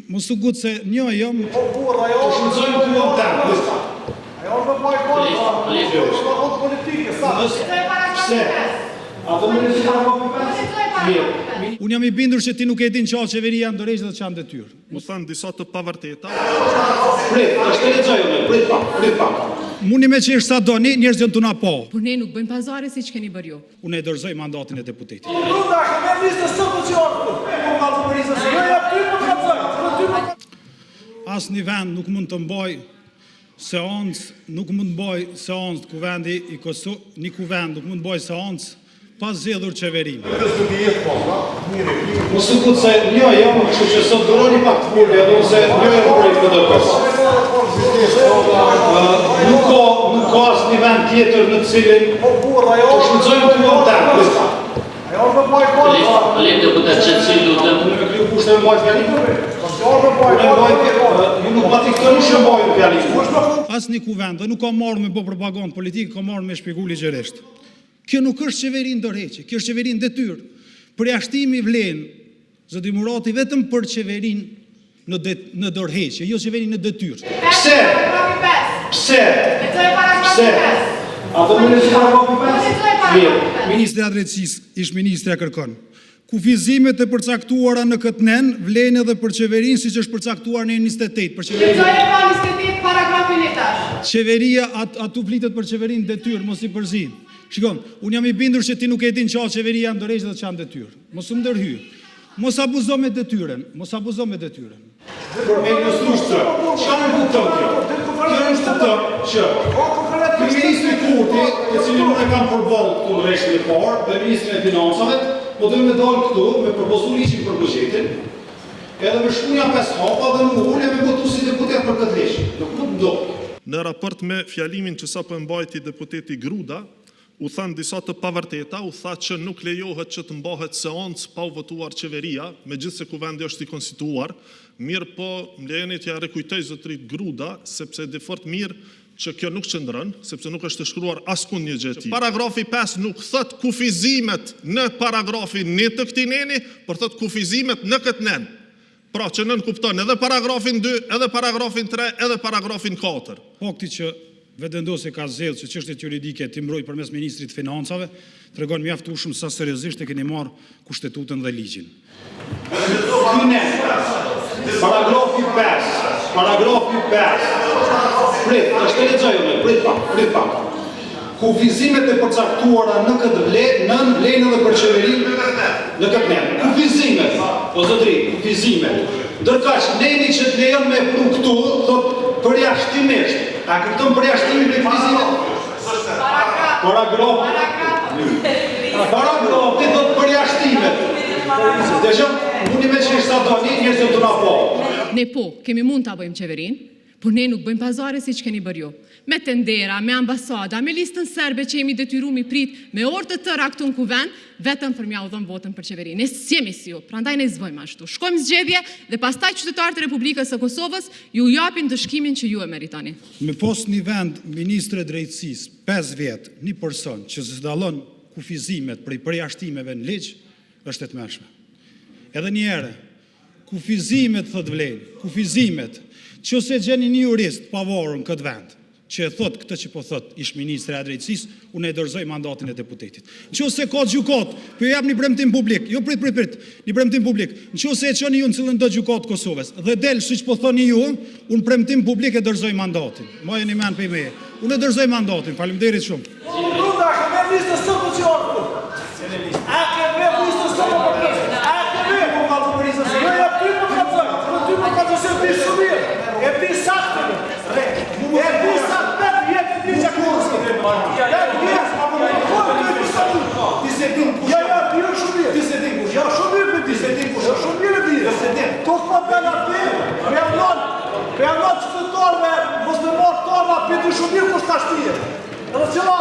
Mos u gut se një jam. Po burra, ajo është me pajkon, është politike, sa? Pse? Ato më nësi paragrafi 5? Unë jam i bindur që ti nuk e din që qeveria ndërheqë dhe që janë detyrë. Mu thënë disa të pavërteta. Prit, është të lexojmë, prit pa. Mundi me që është sa doni, njerëz janë tuna po. Por ne nuk bëjmë pazare si që keni bërë ju. Unë e dorëzoj mandatin e deputetit. Gruda, me listë së të qërë. Asë një vend nuk mund të mbaj seancë të kuvendi i Kosovë, një kuvend nuk mund të mbaj seancë pas zgjedhur qeverinë. Mos u gut se një jam, kështu që sot duroni pak të fulë, edhe se një jam për i PDP-s. Nuk ka asë një vend tjetër në cilin Po burra, ajo të shmëcojmë të mund të ajo është me pajkon. Falim deputet që cilë lutëm. Unë me kryu kushtë e mbajt fjalimin. Ju nuk bati këtë nuk shë mbajt fjalimin. Asë një kuvend dhe nuk ka marrë me bo propagandë politikë, ka marrë me shpjegu ligjërisht. Kjo nuk është qeverinë ndërheqje, kjo është qeverinë detyrë. Përjashtimi vlen, zoti Murati, vetëm për qeverinë në ndërheqje, jo qeverinë në detyrë. Pse? Ato më nësi paragrafi 5? Ministri i Drejtësisë, ish ministri kërkon. Kufizimet e përcaktuara në këtë nen vlen edhe për qeverinë siç është përcaktuar në 28 për qeverinë. Qeveria atu flitet për qeverinë detyrë, mos i përzi. Shikon, unë jam i bindur që ti nuk e din që qeveria ndërheqë dhe që janë detyrë. Mos u ndërhy. Mos abuzo me detyren. Për me illustrush të, që në kupton kjo? Kjo është të që Ky ministri Kurti, e cili nuk e kam përballë këtu në rreshtin e parë, dhe ministrin e financave, po do me dalë këtu me propozu ligjin për buxhetin, edhe me shkruja 5 hapa dhe më ulë me votu si deputet për këtë ligj. Nuk mund ndodh. Në raport me fjalimin që sapo e mbajti deputeti Gruda, u thanë disa të pavërteta, u tha që nuk lejohet që të mbahet seancë pa u votuar qeveria, megjithse kuvendi është i konstituar, mirë po më lejeni t'ja rekujtoj zotrit Gruda, sepse dhe fort mirë që kjo nuk qëndron, sepse nuk është të shkruar askund një gjë tjetër. Paragrafi 5 nuk thot kufizimet në paragrafin 1 të këtij neni, por thot kufizimet në këtë nen. Pra që nën kupton edhe paragrafin 2, edhe paragrafin 3, edhe paragrafin 4. Fakti që vetëvendosja ka zgjedhur që çështjet juridike ti mbroj përmes ministrit të financave, tregon mjaftueshëm sa seriozisht e keni marrë kushtetutën dhe ligjin. Paragrafi 5. Prit, është të lexojmë, prit pa. Kufizimet e përcaktuara në këtë nën vlen edhe për qeverinë në këtë nen. Kufizimet, o zotri, kufizimet. Ndërkaq neni që të lejon me pru këtu, thot përjashtimisht. A kupton përjashtimin e kufizimet? Paragrafi thot përjashtimet. Dëgjoj, mundi me që sa doni, njerëzit të na po. Ne po, kemi mund ta bëjmë qeverinë, por ne nuk bëjmë pazare si që keni bërë ju. Me tendera, me ambasada, me listën serbe që jemi detyru mi prit, me orë të tëra këtu në kuvend, vetëm për mja u dhëmë votën për qeverinë. Ne s'jemi si ju, prandaj ne zvojmë ashtu. Shkojmë zgjedhje dhe pastaj qytetarët e Republikës së Kosovës ju japin dëshkimin që ju e meritoni. Me pos një vend ministre drejtësisë 5 vjet, një person që zdallon kufizimet për i përjashtimeve në ligj, është e tmerrshme. Edhe një herë, kufizimet thot vlen, kufizimet. Qëse gjeni një jurist pavarur në këtë vend, që e thot këtë që po thot ish ministri i drejtësisë, unë e dorëzoj mandatin e deputetit. Nëse ka gjykat, po jap një premtim publik, jo prit, një premtim publik. Nëse e çoni ju në cilën do gjykatë të Kosovës dhe del siç po thoni ju, unë premtim publik e dorëzoj mandatin. Mbajeni mend për me. Unë e dorëzoj mandatin. Faleminderit shumë. Gruda, ka me listë së të qërë. A ke me listë së të qërë. A ke me po ka të përisë së. Jo, ja, ty më ka të zërë. Ty më ka të zërë të shumirë. E ti saktë. E ti saktë. Jetë ti që kërësë. Ja, ti se din kush. Ja, ti e shumirë. Ti se din kush. Ja, shumirë për ti se din kush. Ja, shumirë për ti. Ja, se din. To s'ma bëna ti. Pe janë qëtëtorve, mos me marë torna, për ti shumirë kush ka shtije. Edhe cila